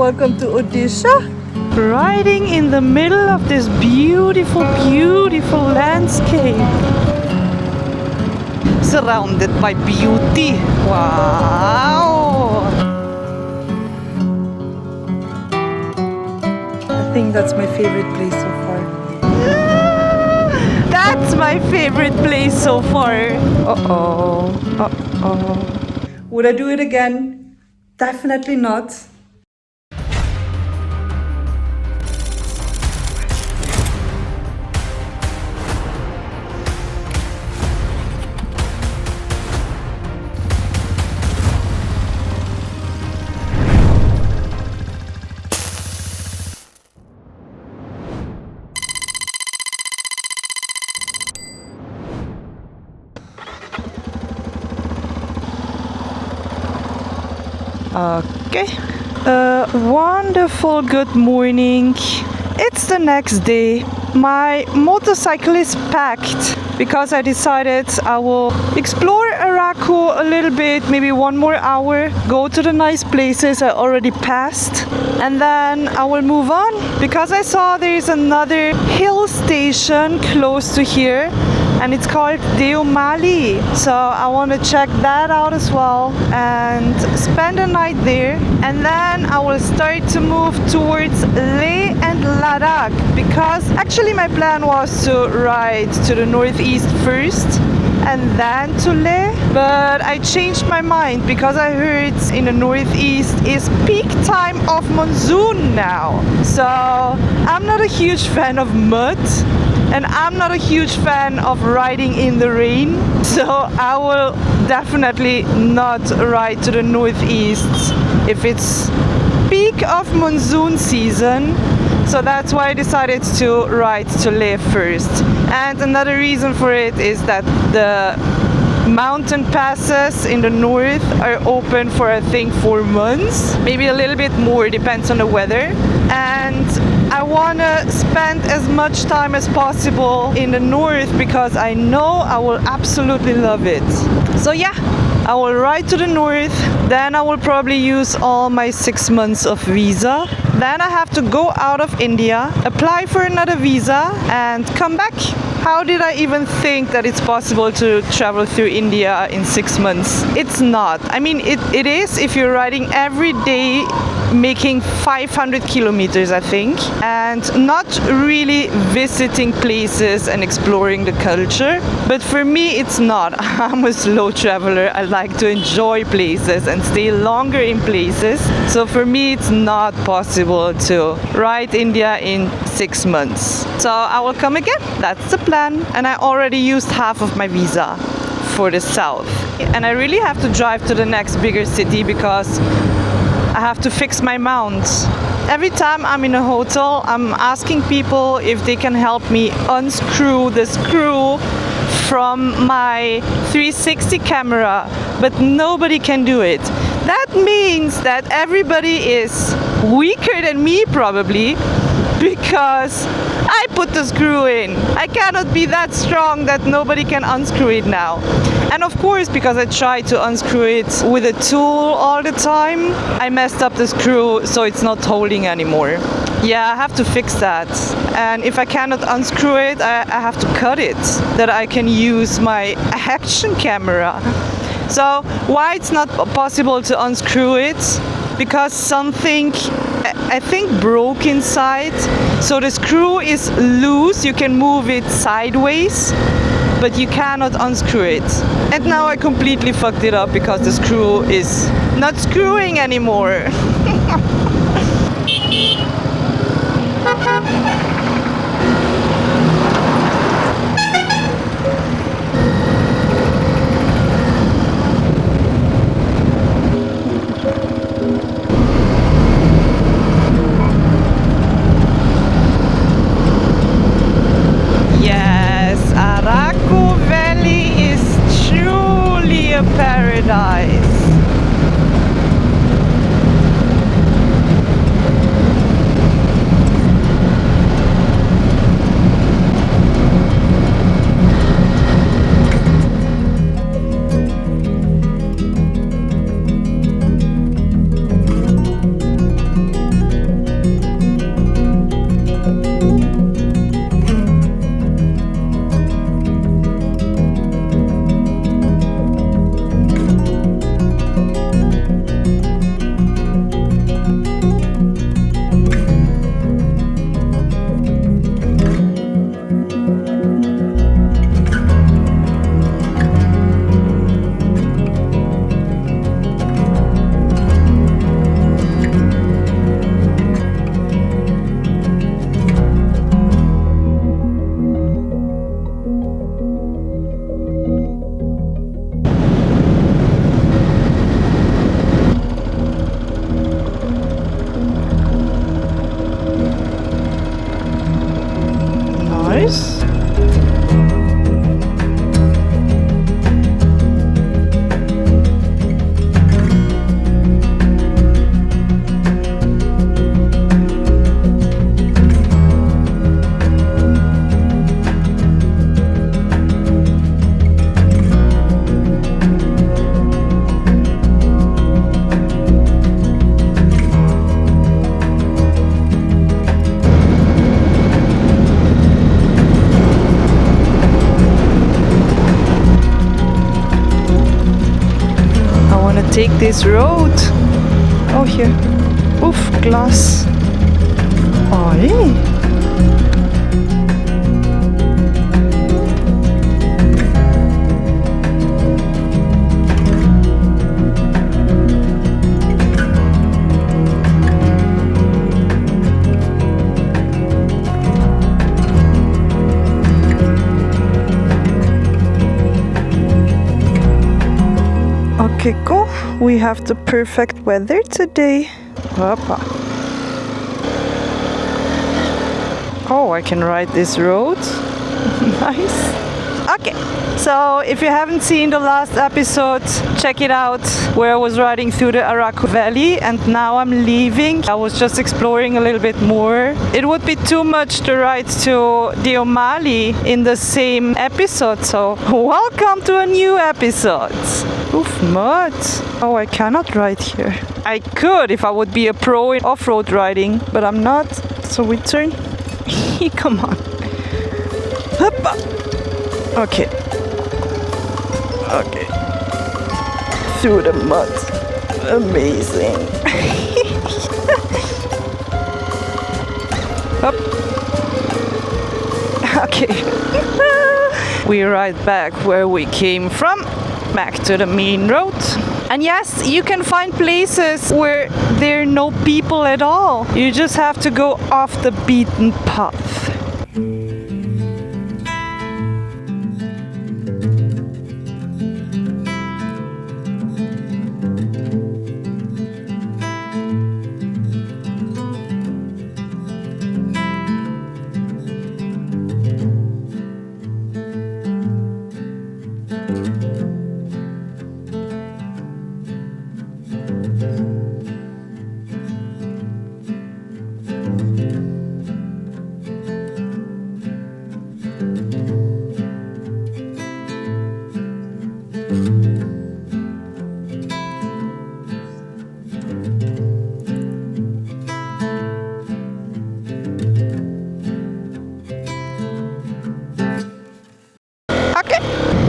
welcome to Odisha. Riding in the middle of this beautiful, beautiful landscape. Surrounded by beauty. Wow! I think that's my favorite place so far. That's my favorite place so far. Uh-oh. Uh-oh. Would I do it again? Definitely not. Okay. Wonderful good morning. It's the next day. My motorcycle is packed because I decided I will explore Araku a little bit, maybe 1 more hour, go to the nice places I already passed, and then I will move on because I saw there's another hill station close to here. And it's called Deomali. So I want to check that out as well and spend a night there. And then I will start to move towards Leh and Ladakh because actually my plan was to ride to the northeast first and then to Leh. But I changed my mind because I heard in the northeast is peak time of monsoon now. So I'm not a huge fan of mud. And I'm not a huge fan of riding in the rain, so I will definitely not ride to the northeast if it's peak of monsoon season. So that's why I decided to ride to Leh first. And another reason for it is that the mountain passes in the north are open for I think 4 months, maybe a little bit more, depends on the weather. And I want to spend as much time as possible in the north because I know I will absolutely love it. So yeah, I will ride to the north, then I will probably use all my 6 months of visa. Then I have to go out of India, apply for another visa and come back. How did I even think that it's possible to travel through India in 6 months? It's not. I mean, it is if you're riding every day, making 500 kilometers, I think, and not really visiting places and exploring the culture. But for me, it's not. I'm a slow traveler. I like to enjoy places and stay longer in places. So for me, it's not possible to ride India in 6 months. So I will come again. That's the plan. And I already used half of my visa for the south. And I really have to drive to the next bigger city because I have to fix my mount. Every time I'm in a hotel, I'm asking people if they can help me unscrew the screw from my 360 camera, but nobody can do it. That means that everybody is weaker than me probably because I put the screw in. I cannot be that strong that nobody can unscrew it now. And of course, because I tried to unscrew it with a tool all the time, I messed up the screw so it's not holding anymore. Yeah, I have to fix that. And if I cannot unscrew it, I have to cut it, that I can use my action camera. So why it's not possible to unscrew it? Because something, I think, broke inside. So the screw is loose, you can move it sideways, but you cannot unscrew it. And now I completely fucked it up because the screw is not screwing anymore. Yes, Araku Valley is truly a paradise. take this road. Oh, here. Oof, glass. Oi. Okay, go. We have the perfect weather today. Hoppa. Oh, I can ride this road. Nice. Okay, so if you haven't seen the last episode, check it out, where I was riding through the Araku Valley, and now I'm leaving. I was just exploring a little bit more. It would be too much to ride to Deomali in the same episode, so welcome to a new episode. Oof, mud. Oh, I cannot ride here. I could if I would be a pro in off-road riding, but I'm not. So we turn. Come on. Hoppa. Okay. Okay. Through the mud. Amazing. Up. Okay. We ride back where we came from. Back to the main road. And yes, you can find places where there are no people at all. You just have to go off the beaten path.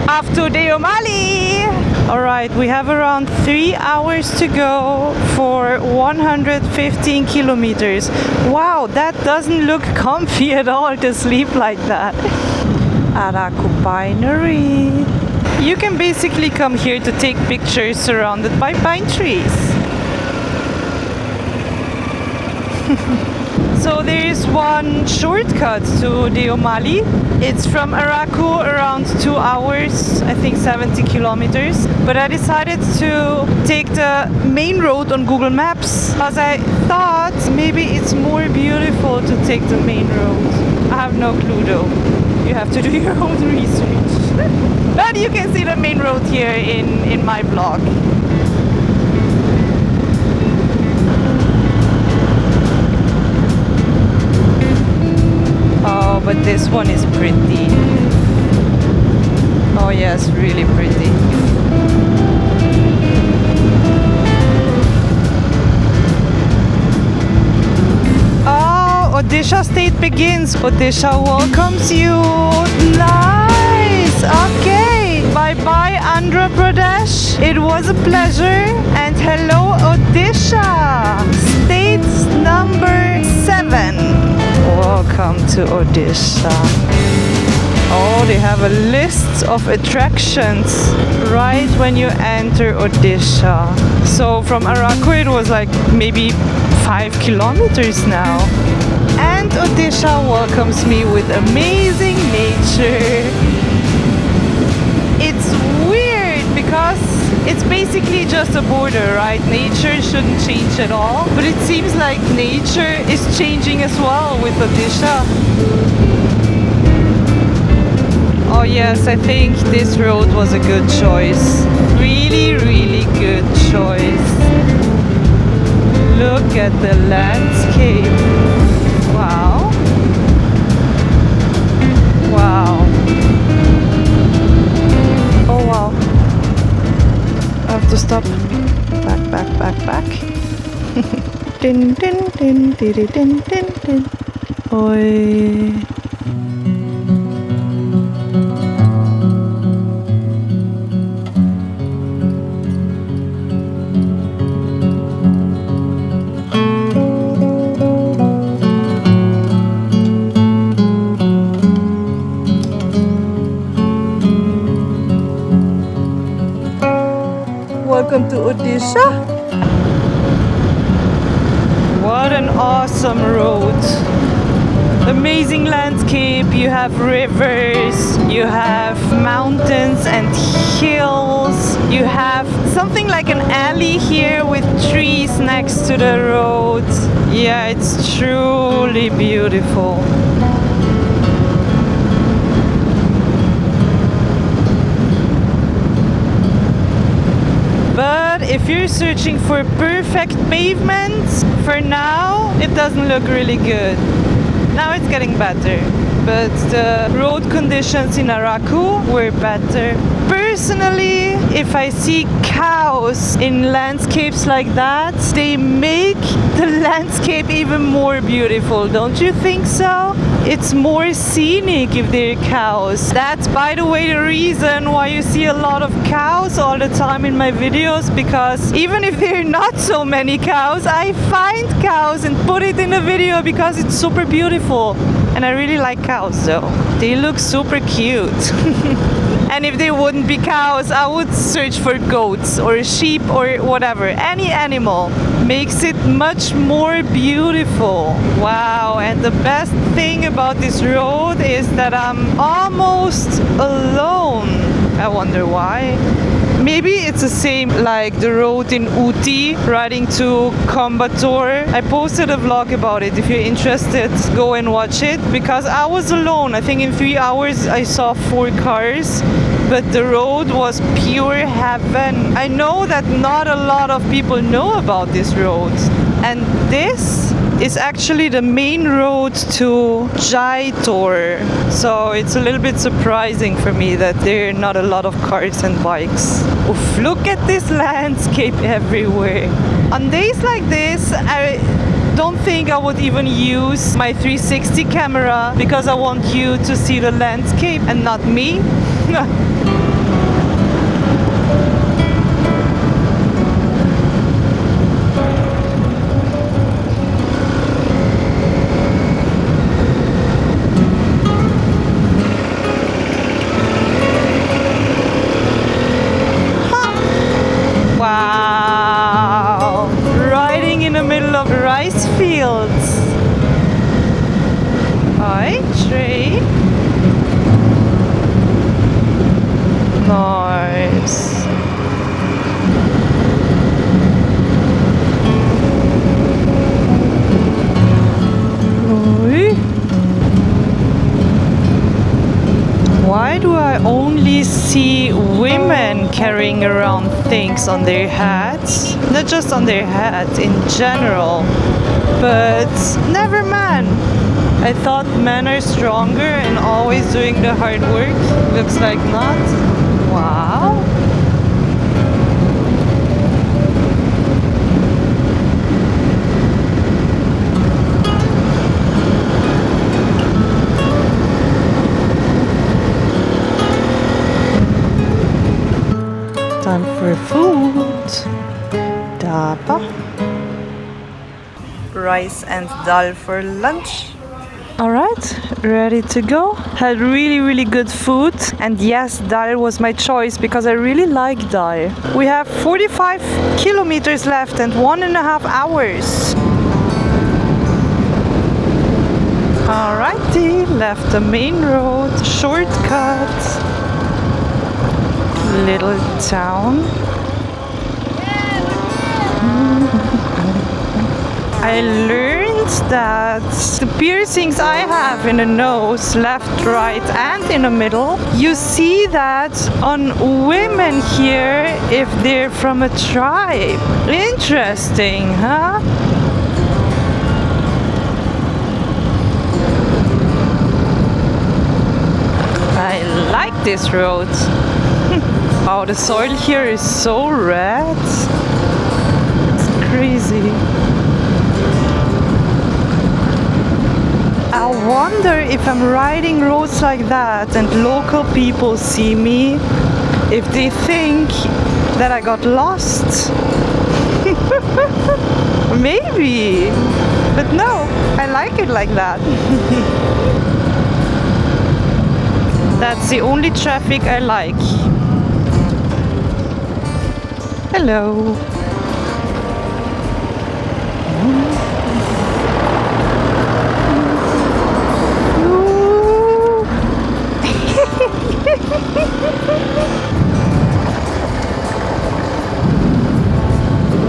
Off to Deomali! Alright, we have around 3 hours to go for 115 kilometers. Wow, that doesn't look comfy at all to sleep like that. Araku Pinery. You can basically come here to take pictures surrounded by pine trees. So there is one shortcut to Deomali. It's from Araku around 2 hours, I think 70 kilometers. But I decided to take the main road on Google Maps, as I thought maybe it's more beautiful to take the main road. I have no clue though. You have to do your own research. But you can see the main road here in my vlog. Oh, but this one is pretty. Oh yes, really pretty. Oh, Odisha state begins. Odisha welcomes you. Nice. Okay. Bye-bye, Andhra Pradesh. It was a pleasure. And hello, Odisha. State number 7. Welcome to Odisha. Oh, they have a list of attractions right when you enter Odisha. So from Araku it was like maybe 5 kilometers now. And Odisha welcomes me with amazing nature. It's weird because it's basically just a border, right? Nature shouldn't change at all. But it seems like nature is changing as well with Odisha. Oh yes, I think this road was a good choice. Really, really good choice. Look at the landscape. Wow. Wow. Oh wow. I have to stop. Back. Din din din din din din din. Oi. welcome to Odisha. What an awesome road. Amazing landscape. You have rivers, you have mountains and hills. You have something like an alley here with trees next to the road. Yeah, it's truly beautiful. But if you're searching for perfect pavements, for now it doesn't look really good. Now it's getting better, but the road conditions in Araku were better. Personally, if I see cows in landscapes like that, they make the landscape even more beautiful, don't you think so? It's more scenic if they're cows. That's, by the way, the reason why you see a lot of cows all the time in my videos, because even if there are not so many cows, I find cows and put it in a video because it's super beautiful. And I really like cows though. They look super cute. And if they wouldn't be cows, I would search for goats or sheep or whatever. Any animal makes it much more beautiful. Wow, and the best thing about this road is that I'm almost alone. I wonder why. Maybe it's the same like the road in Uti riding to Khadagpur. I posted a vlog about it. If you're interested, go and watch it, because I was alone. I think in 3 hours I saw 4 cars, but the road was pure heaven. I know that not a lot of people know about this road, and this is actually the main road to Chatua. So it's a little bit surprising for me that there are not a lot of cars and bikes. Oof, look at this landscape everywhere. On days like this, I don't think I would even use my 360 camera, because I want you to see the landscape and not me. Wow! Riding in the middle of rice fields. Hi, Trey. Nice. Why do I only see women carrying around things on their heads? Not just on their head, in general. But never men. I thought men are stronger and always doing the hard work. Looks like not. Wow. Time for food. Dapa. Rice and dal for lunch. Alright, ready to go. Had really good food, and yes, dal was my choice because I really like dal. We have 45 kilometers left and 1.5 hours. Alrighty, left the main road, shortcut. Little town. I learned that the piercings I have in the nose, left, right and in the middle, you see that on women here if they're from a tribe. Interesting, huh? I like this road. Oh, the soil here is so red. It's crazy. I wonder if I'm riding roads like that and local people see me, if they think that I got lost. Maybe. But no, I like it like that. That's the only traffic I like. Hello.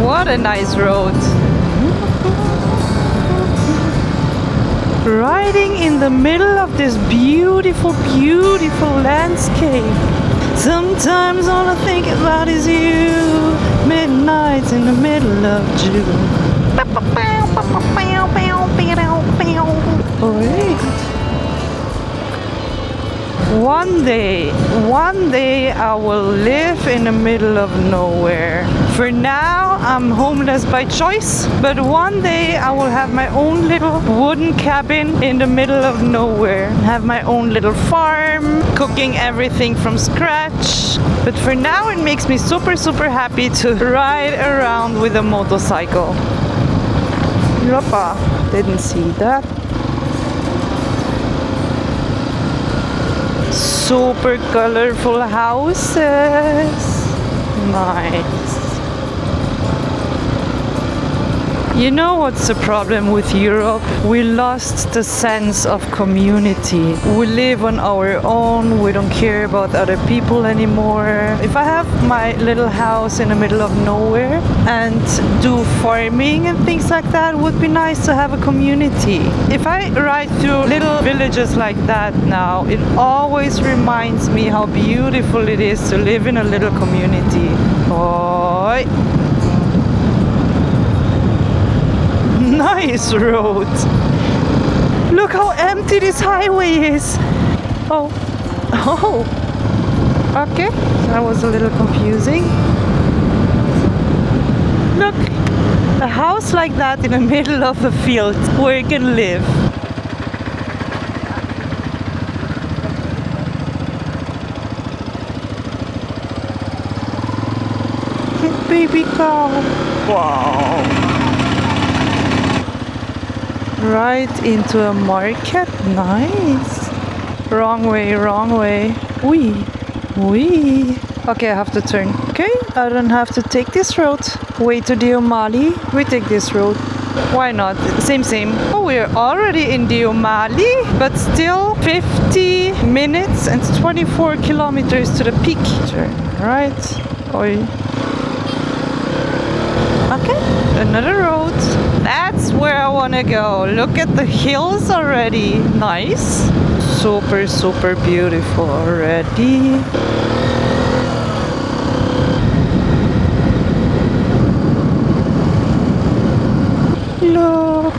What a nice road. Riding in the middle of this beautiful, beautiful landscape. Sometimes all I think about is you. Midnights in the middle of June. One day I will live in the middle of nowhere. For now, I'm homeless by choice, but one day I will have my own little wooden cabin in the middle of nowhere. Have my own little farm, cooking everything from scratch. But for now, it makes me super, super happy to ride around with a motorcycle. Yoppa, didn't see that. Super colorful houses. Nice. You know what's the problem with Europe? We lost the sense of community. We live on our own, we don't care about other people anymore. If I have my little house in the middle of nowhere and do farming and things like that, it would be nice to have a community. If I ride through little villages like that now, it always reminds me how beautiful it is to live in a little community. Oi. Nice road. Look how empty this highway is. Oh. Okay, that was a little confusing. Look, a house like that in the middle of a field where you can live. Baby cow. Wow. Right into a market. Nice. Wrong way, wrong way. Wee. Okay, I have to turn. Okay, I don't have to take this road. Way to Deomali. We take this road. Why not? Same. Oh, we're already in Deomali, but still 50 minutes and 24 kilometers to the peak. Turn right. Oi. Okay, another road. That's where I want to go. Look at the hills already. Nice. Super, super beautiful already. Look.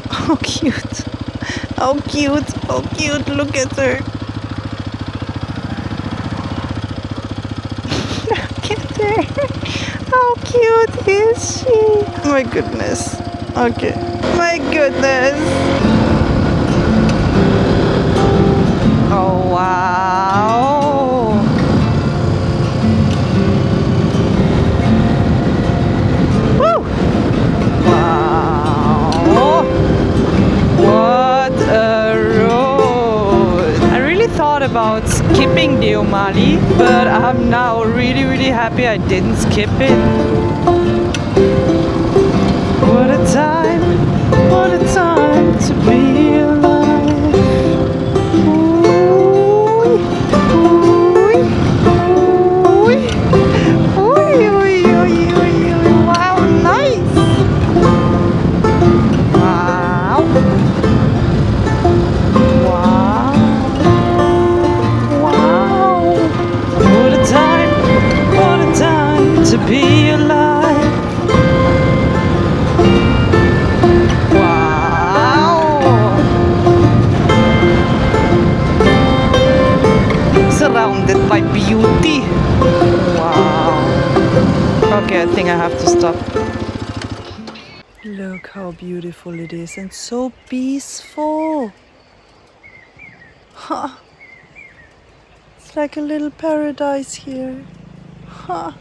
How cute. How cute. How cute. Look at her. How cute is she? My goodness. Okay. My goodness. Oh, wow. Woo! Wow. What a road. I really thought about skipping Deomali, but I'm now really, really happy I didn't skip it. What a time to be alive. Ooh, wow, nice. Wow. What a time to be alive. Surrounded by beauty. Wow. Okay, I think I have to stop. Look how beautiful it is and so peaceful. Huh. It's like a little paradise here. Huh.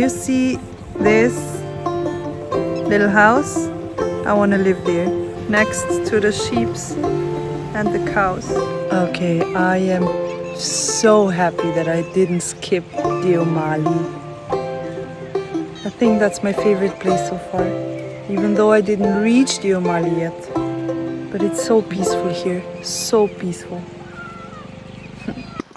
you see this little house? I want to live there, next to the sheeps and the cows. Okay, I am so happy that I didn't skip Deomali. I think that's my favorite place so far, even though I didn't reach Deomali yet. But it's so peaceful here, so peaceful.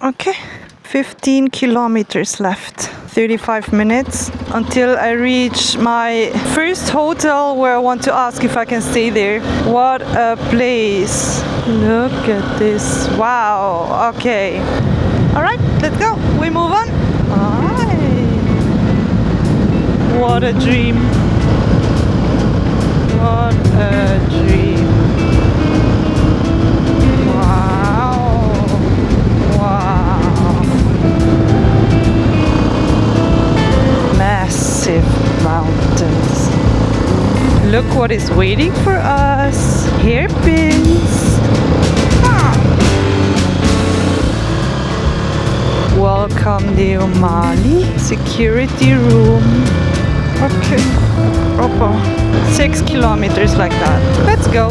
Okay, 15 kilometers left. 35 minutes until I reach my first hotel where I want to ask if I can stay there. What a place. Look at this. Wow. Okay. All right, let's go. We move on. Bye. What a dream. What a dream. Massive mountains. Look what is waiting for us. Hairpins. Welcome Deomali. Security room. Okay. Opa. 6 kilometers like that. Let's go.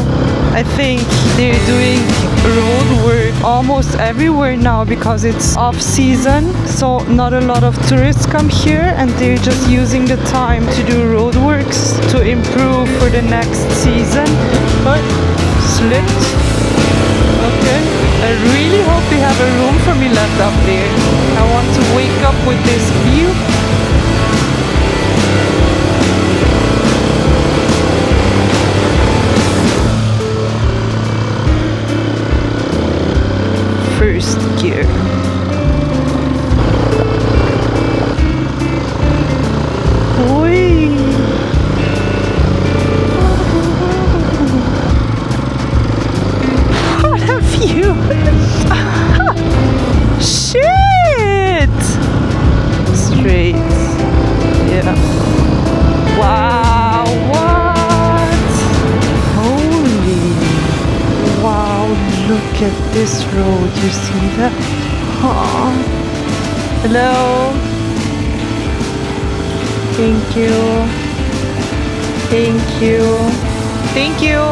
I think they're doing road work almost everywhere now because it's off season, so not a lot of tourists come here, and they're just using the time to do road works to improve for the next season. But slipped. Okay. I really hope they have a room for me left up there. I want to wake up with this view. First gear. Whee! What a view! Shit! Straight. Yeah. Wow! What? Holy! Wow! Look at this road, you see that? Oh. Hello. Thank you. Thank you. Thank you.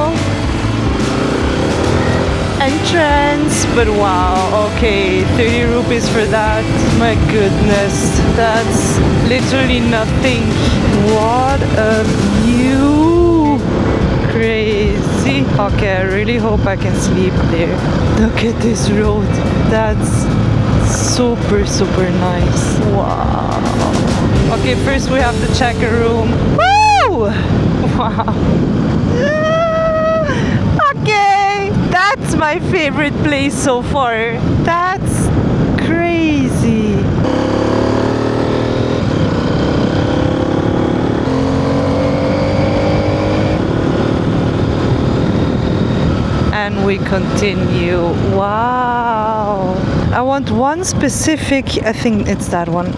Entrance, but wow, okay, 30 rupees for that. My goodness, that's literally nothing. What a view. Crazy. Okay, I really hope I can sleep there. Look at this road. That's super, super nice. Wow. Okay, first we have to check a room. Woo! Wow. Okay, that's my favorite place so far. That's crazy. And we continue. Wow. I want one specific, I think it's that one.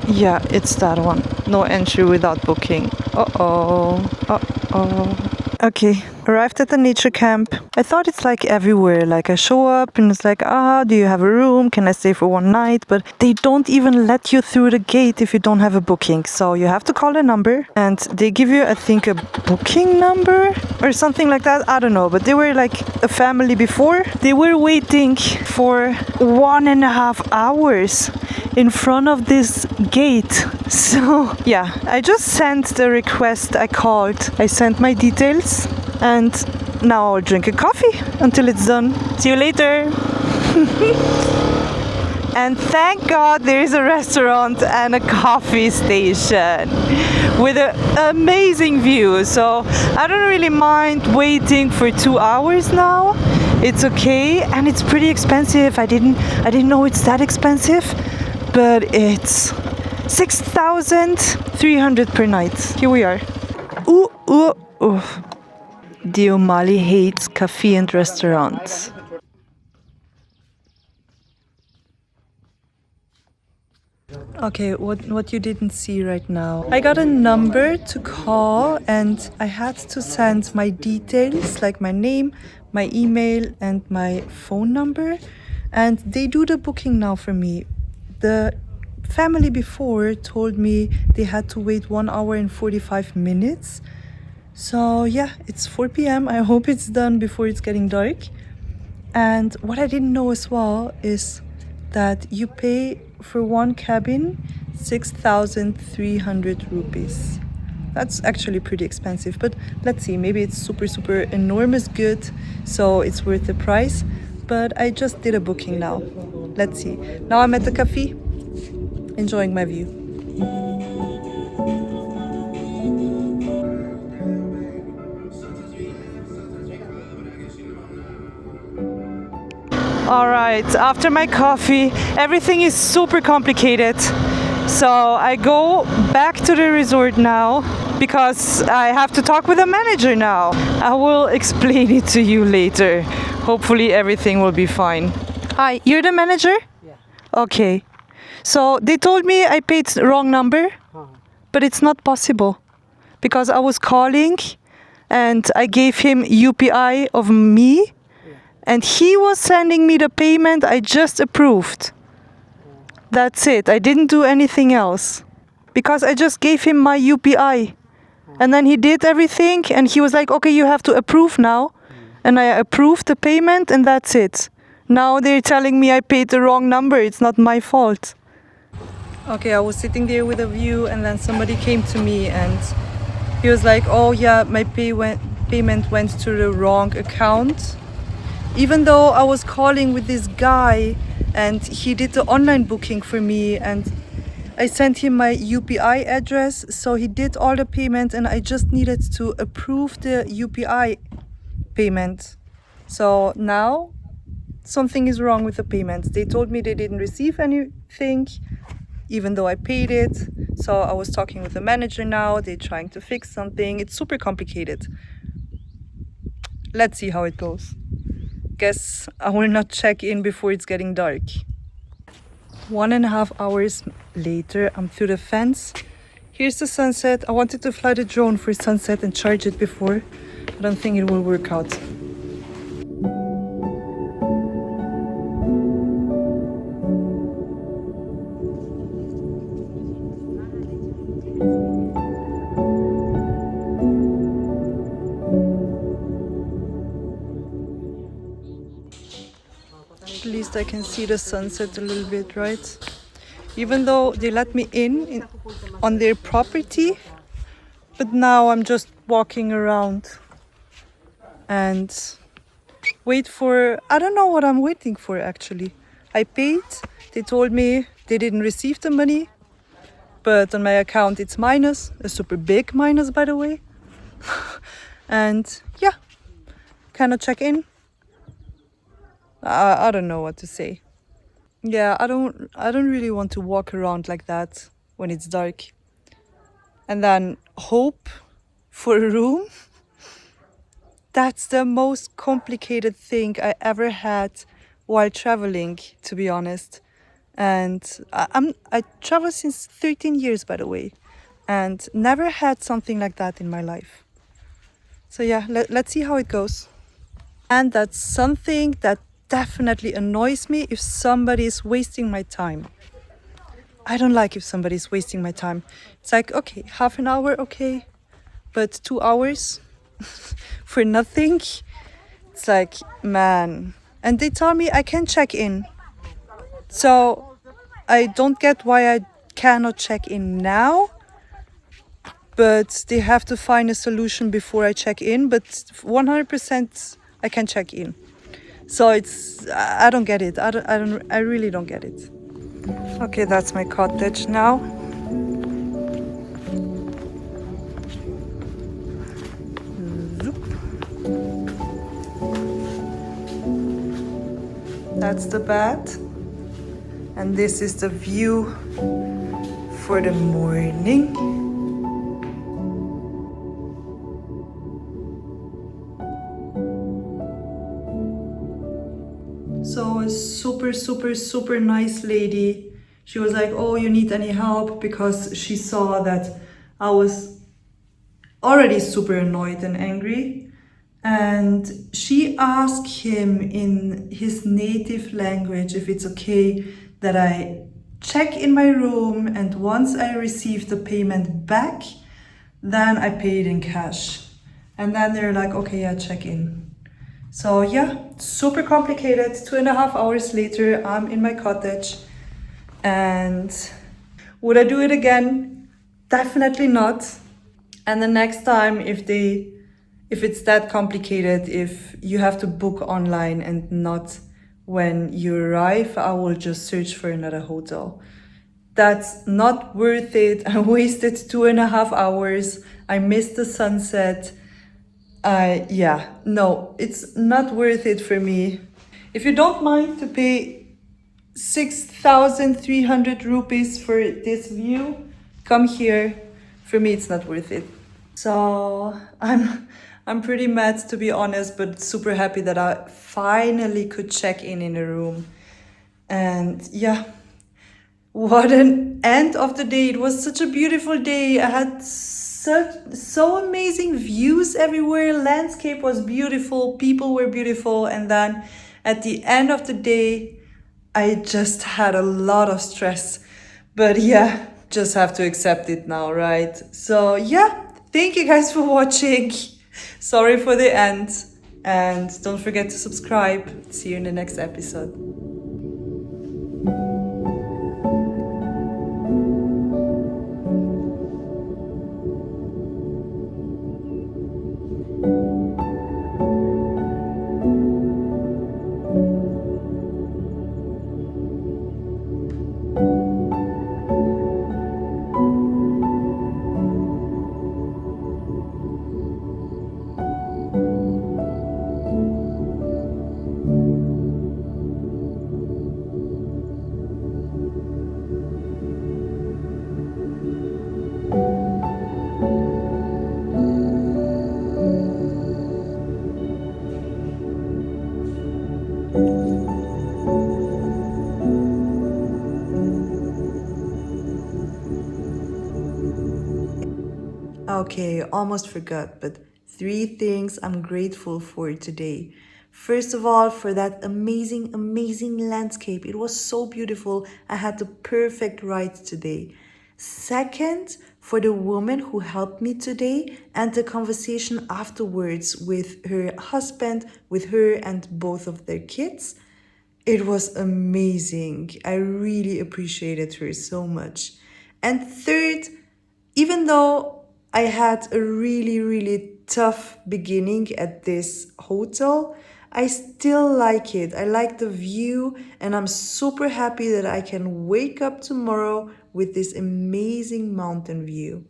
Yeah, it's that one. No entry without booking. Uh-oh. Uh-oh. Okay, arrived at the nature camp. I thought it's like everywhere. Like I show up and it's like, do you have a room? Can I stay for one night? But they don't even let you through the gate if you don't have a booking. So you have to call a number and they give you, I think, a booking number or something like that. I don't know, but they were like a family before. They were waiting for 1.5 hours in front of this gate. So yeah, I just sent the request. I called, I sent my details, and now I'll drink a coffee until it's done. See you later. And thank God there is a restaurant and a coffee station with an amazing view. So I don't really mind waiting for 2 hours now. It's okay, and it's pretty expensive. I didn't know it's that expensive, but it's 6,300 per night. Here we are. Ooh, ooh, ooh. Deomali hates cafe and restaurants. Okay, what you didn't see right now. I got a number to call and I had to send my details, like my name, my email and my phone number. And they do the booking now for me. The family before told me they had to wait 1 hour and 45 minutes. So yeah, it's 4 p.m. I hope it's done before it's getting dark. And what I didn't know as well is that you pay for one cabin 6,300 rupees. That's actually pretty expensive, but let's see, maybe it's super enormous good, so it's worth the price. But I just did a booking now. Let's see. Now I'm at the cafe, enjoying my view. All right, after my coffee, everything is super complicated. So I go back to the resort now because I have to talk with the manager now. I will explain it to you later. Hopefully everything will be fine. Hi, you're the manager? Yeah. Okay. So they told me I paid the wrong number, but it's not possible because I was calling and I gave him UPI of me. And he was sending me the payment I just approved. That's it. I didn't do anything else. Because I just gave him my UPI. And then he did everything and he was like, okay, you have to approve now. And I approved the payment and that's it. Now they're telling me I paid the wrong number. It's not my fault. Okay, I was sitting there with a view and then somebody came to me and he was like, oh yeah, my payment went to the wrong account. Even though I was calling with this guy and he did the online booking for me and I sent him my UPI address, so he did all the payment and I just needed to approve the UPI payment. So now something is wrong with the payment. They told me they didn't receive anything even though I paid it. So I was talking with the manager now, they're trying to fix something. It's super complicated. Let's see how it goes. Guess I will not check in before it's getting dark. 1.5 hours later, I'm through the fence. Here's the sunset. I wanted to fly the drone for sunset and charge it before. I don't think it will work out. At least I can see the sunset a little bit, right? Even though they let me in on their property, but now I'm just walking around and wait for, I don't know what I'm waiting for actually. I paid, they told me they didn't receive the money, but on my account it's minus, a super big minus by the way. And yeah, cannot check in. I don't know what to say. Yeah, I don't really want to walk around like that when it's dark. And then hope for a room. That's the most complicated thing I ever had while traveling, to be honest. And I travel since 13 years, by the way, and never had something like that in my life. So yeah, let's see how it goes. And that's something that definitely annoys me, if somebody is wasting my time. I don't like if somebody is wasting my time. It's like, okay, half an hour, okay, but 2 hours for nothing. It's like, man. And they tell me I can check in. So I don't get why I cannot check in now, but they have to find a solution before I check in. But 100% I can check in. So I don't get it. I really don't get it. Okay, that's my cottage now. Zoop. That's the bed. And this is the view for the morning. So a super nice lady. She was like, oh, you need any help? Because she saw that I was already super annoyed and angry. And she asked him in his native language if it's okay that I check in my room, and once I received the payment back, then I paid in cash. And then they're like, okay, yeah, check in. So yeah, super complicated. 2.5 hours later, I'm in my cottage. And would I do it again? Definitely not. And the next time, if it's that complicated, if you have to book online and not when you arrive, I will just search for another hotel. That's not worth it. I wasted 2.5 hours. I missed the sunset. No, it's not worth it for me. If you don't mind to pay 6,300 rupees for this view, come here. For me, it's not worth it. So I'm pretty mad, to be honest, but super happy that I finally could check in a room. And yeah, what an end of the day. It was such a beautiful day. I had so amazing views everywhere. Landscape was beautiful, people were beautiful, and then at the end of the day, I just had a lot of stress. But yeah, just have to accept it now, right? So yeah, thank you guys for watching. Sorry for the end. And don't forget to subscribe. See you in the next episode. Okay, almost forgot, but 3 things I'm grateful for today. First of all, for that amazing landscape. It was so beautiful. I had the perfect ride today. Second, for the woman who helped me today and the conversation afterwards with her husband, with her and both of their kids. It was amazing. I really appreciated her so much. And third, even though I had a really tough beginning at this hotel, I still like it. I like the view, and I'm super happy that I can wake up tomorrow with this amazing mountain view.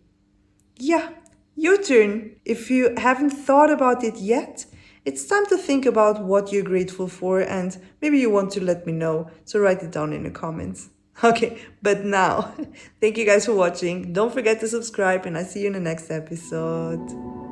Yeah, your turn. If you haven't thought about it yet, it's time to think about what you're grateful for, and maybe you want to let me know, so write it down in the comments. Okay, but now, thank you guys for watching. Don't forget to subscribe, and I'll see you in the next episode.